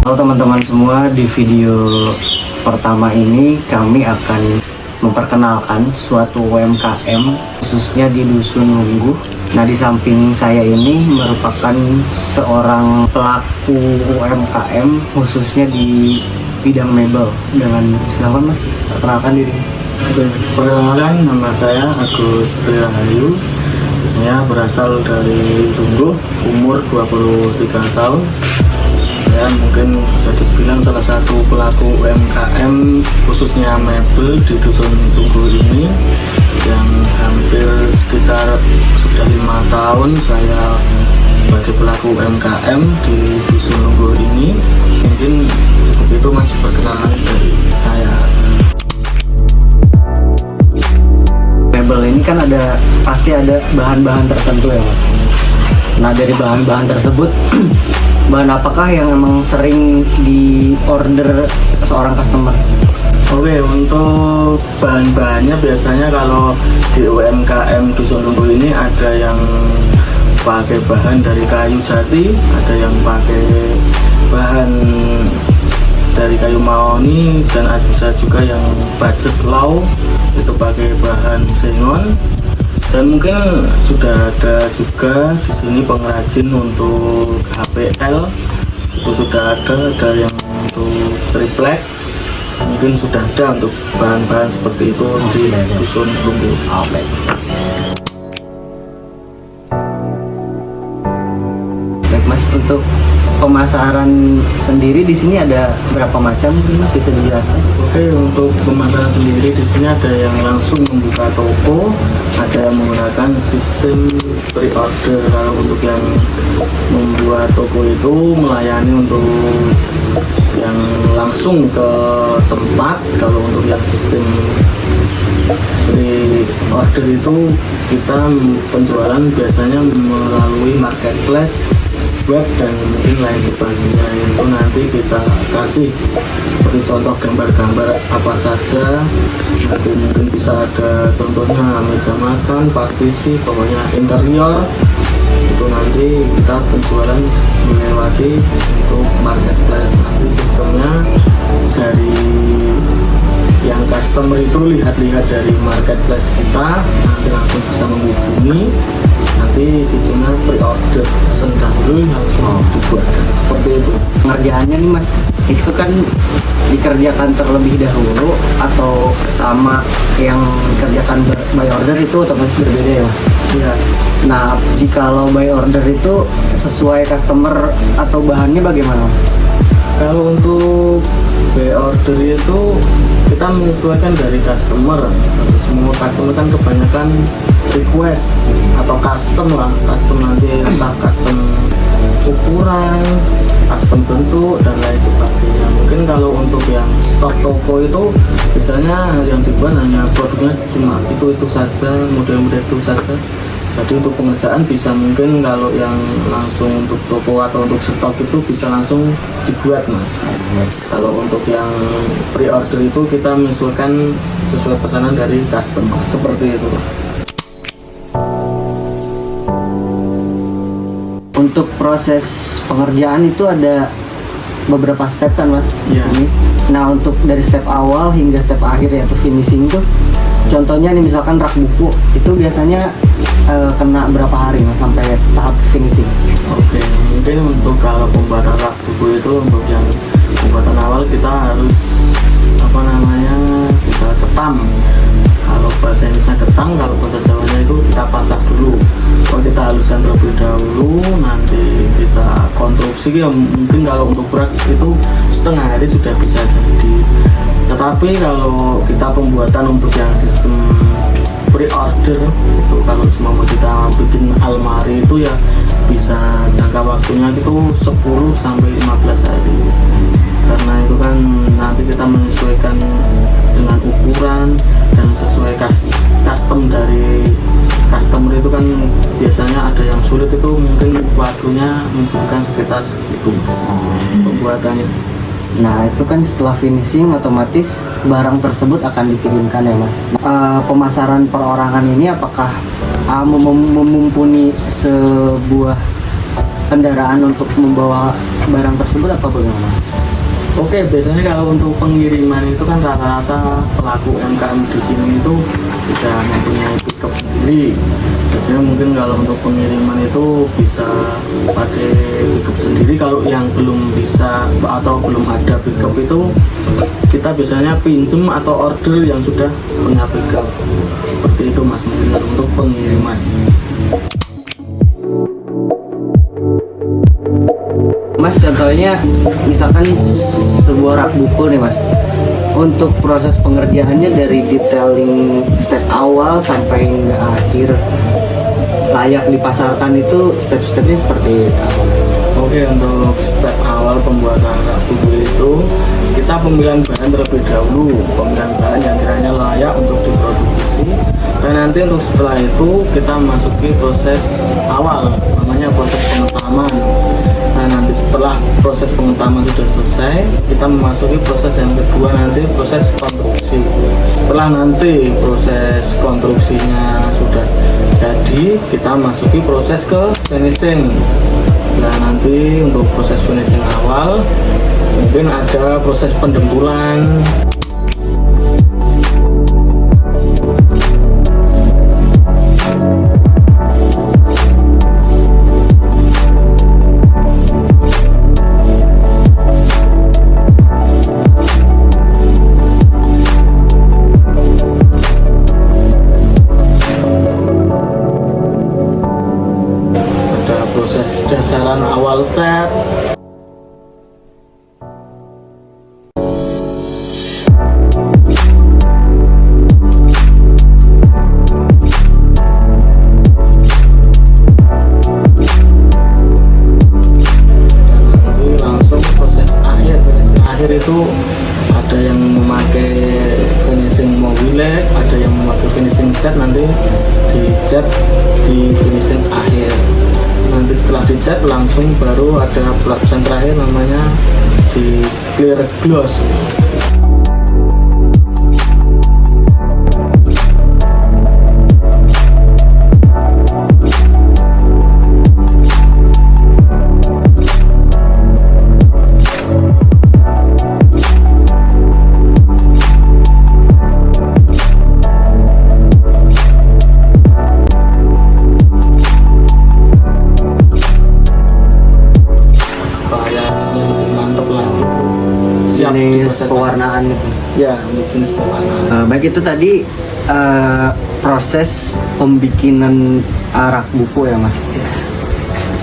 Halo teman-teman semua, di video pertama ini kami akan memperkenalkan suatu UMKM khususnya di Dusun Lungguh. Nah, di samping saya ini merupakan seorang pelaku UMKM khususnya di bidang mebel. Silakan Mas, perkenalkan diri. Perkenalkan, nama saya Agus Triahayu. Saya berasal dari Lungguh, umur 23 tahun. Saya mungkin bisa dibilang salah satu pelaku UMKM khususnya mebel di Dusun Lungguh ini, yang hampir sekitar sudah 5 tahun saya sebagai pelaku UMKM di Dusun Lungguh ini. Mungkin cukup itu Mas perkenalan dari saya. Mebel ini kan pasti ada bahan-bahan tertentu ya Mas. Nah, dari bahan-bahan tersebut bahan apakah yang emang sering di order seorang customer? Oke, untuk bahan-bahannya biasanya kalau di UMKM Dusun Lungguh ini ada yang pakai bahan dari kayu jati, ada yang pakai bahan dari kayu mahoni, dan ada juga yang budget low itu pakai bahan sengon. Dan mungkin sudah ada juga di sini pengrajin untuk HPL, itu sudah ada yang untuk triplek, mungkin sudah ada untuk bahan-bahan seperti itu di Dusun Lungguh. Baik Mas, untuk pemasaran sendiri di sini ada berapa macam, bisa dijelaskan? Oke, untuk pemasaran sendiri di sini ada yang langsung membuka toko, ada yang menggunakan sistem pre-order. Kalau untuk yang membuat toko itu melayani untuk yang langsung ke tempat. Kalau untuk yang sistem pre-order itu kita penjualan biasanya melalui marketplace, web, dan mungkin lain sebagainya. Itu nanti kita kasih seperti contoh gambar-gambar apa saja. Nanti mungkin bisa ada contohnya meja makan, partisi, pokoknya interior. Itu nanti kita penjualan melewati untuk marketplace. Nanti sistemnya dari yang customer itu lihat-lihat dari marketplace kita, nanti langsung bisa menghubungi. Nanti sistemnya pre-order, pesen dahulu langsung dibuatkan seperti itu. Pengerjaannya nih Mas, itu kan dikerjakan terlebih dahulu atau sama yang dikerjakan by order itu otomatis berbeda ya Mas? Ya. Nah, jikalau by order itu sesuai customer atau bahannya bagaimana Mas? Kalau untuk by order itu kita menyesuaikan dari customer. Semua customer kan kebanyakan request atau custom lah, custom nanti entah custom ukuran, custom bentuk, dan lain sebagainya. Mungkin kalau untuk yang stok toko itu biasanya yang dibuat hanya produknya cuma itu saja, model-model itu saja. Jadi untuk pengerjaan bisa mungkin kalau yang langsung untuk toko atau untuk stok itu bisa langsung dibuat Mas. Kalau untuk yang pre-order itu kita menyesuaikan sesuai pesanan dari customer, seperti itu. Untuk proses pengerjaan itu ada beberapa step kan Mas di Iya. sini. Nah, untuk dari step awal hingga step akhir yaitu finishing tuh, contohnya nih misalkan rak buku itu biasanya kena berapa hari Mas sampai tahap finishing? Oke, mungkin untuk kalau pembuatan rak buku itu untuk yang pembuatan awal kita harus kita ketam. Kalau bahasa Indonesia ketam, kalau bahasa Jawanya itu kita pasak dulu. Kalau kita haluskan terlebih dahulu, nanti kita konstruksi ya. Mungkin kalau untuk rak itu setengah hari sudah bisa jadi. Tetapi kalau kita pembuatan untuk yang sistem pre-order itu, kalau semua mau kita bikin almari itu ya bisa jangka waktunya itu 10 sampai 15 hari. Karena itu kan nanti kita menyesuaikan dengan ukuran dan sesuai custom dari customer. Itu kan biasanya ada yang sulit, itu mungkin waktunya membutuhkan sekitar segitu Mas pembuatannya. Nah, itu kan setelah finishing otomatis barang tersebut akan dikirimkan ya Mas. Pemasaran perorangan ini apakah mumpuni sebuah kendaraan untuk membawa barang tersebut atau bagaimana? Oke, biasanya kalau untuk pengiriman itu kan rata-rata pelaku UMKM di sini itu sudah mempunyai pickup sendiri. Biasanya mungkin kalau untuk pengiriman itu bisa pakai pickup sendiri. Kalau yang belum bisa atau belum ada pickup itu kita biasanya pinjem atau order yang sudah punya pickup. Seperti itu Mas, mungkin untuk pengiriman. Mas, contohnya misalkan sebuah rak buku nih Mas, untuk proses pengerjaannya dari detailing step awal sampai ke akhir layak dipasarkan itu step-stepnya seperti apa? Oke, untuk step awal pembuatan rak buku itu kita pemilihan bahan terlebih dahulu, pemilihan bahan yang kiranya layak untuk diproduksi, dan nanti untuk setelah itu kita masuki proses awal, namanya proses pengetaman. Nah, nanti setelah proses pengetaman sudah selesai, kita memasuki proses yang kedua, nanti proses konstruksi. Setelah nanti proses konstruksinya sudah jadi, kita masuki proses ke finishing. Nah, nanti untuk proses finishing awal mungkin ada proses pendempulan. Proses dasaran awal cat, itu ada yang memakai finishing mobile, ada yang memakai finishing cat, nanti di cat di finishing akhir. Nanti setelah di cat langsung baru ada lapisan terakhir namanya di clear gloss. Jenis pewarnaan itu. Ya, untuk jenis pewarnaan. Baik, itu tadi proses pembikinan rak buku ya Mas.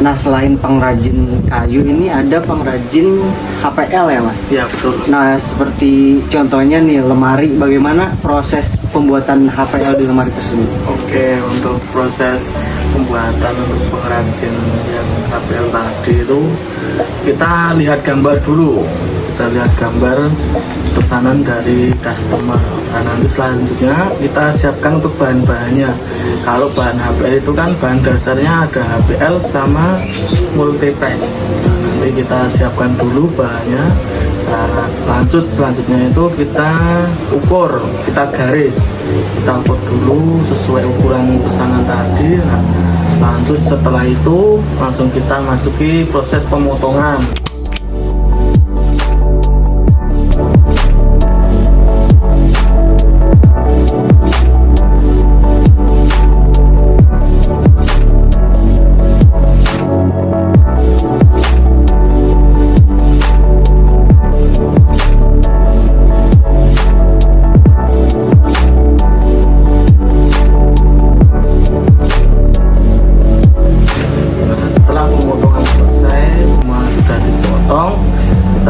Nah, selain pengrajin kayu ini ada pengrajin HPL ya Mas? Ya, betul. Nah, seperti contohnya nih lemari, bagaimana proses pembuatan HPL di lemari tersebut? Oke, untuk proses pembuatan untuk pengrajin yang HPL tadi itu kita lihat gambar dulu. Kita lihat gambar pesanan dari customer. Nah, nanti selanjutnya kita siapkan untuk bahan-bahannya. Kalau bahan HPL itu kan bahan dasarnya ada HPL sama multipack. Nah, nanti kita siapkan dulu bahannya. Nah, lanjut selanjutnya itu kita ukur, kita garis, kita ukur dulu sesuai ukuran pesanan tadi. Nah, lanjut setelah itu langsung kita masuki proses pemotongan.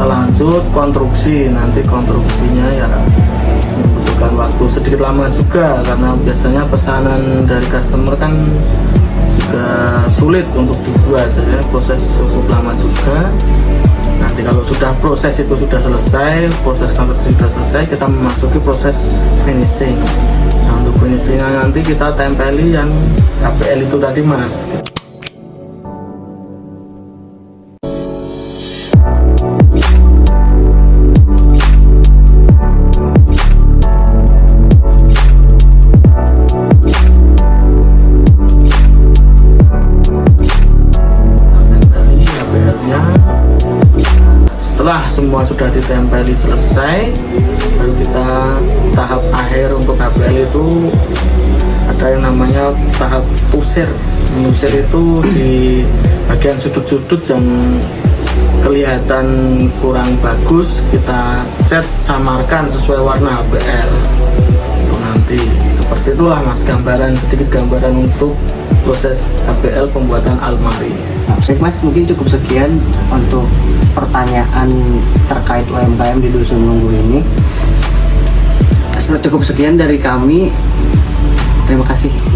Lanjut konstruksi, nanti konstruksinya ya membutuhkan waktu sedikit lama juga karena biasanya pesanan dari customer kan juga sulit untuk dibuat, jadi proses cukup lama juga. Nanti kalau sudah proses itu sudah selesai, proses konstruksi sudah selesai, kita memasuki proses finishing. Nah, untuk finishingnya nanti kita tempeli yang HPL itu tadi Mas. Setelah semua sudah ditempeli selesai, baru kita tahap akhir untuk HPL itu ada yang namanya tahap tusir. Menusir itu di bagian sudut-sudut yang kelihatan kurang bagus, kita cat samarkan sesuai warna HPL. Itu nanti seperti itulah Mas, sedikit gambaran untuk proses HPL pembuatan almari. Baik Mas, mungkin cukup sekian untuk pertanyaan terkait UMKM di Dusun Nunggu ini. Cukup sekian dari kami. Terima kasih.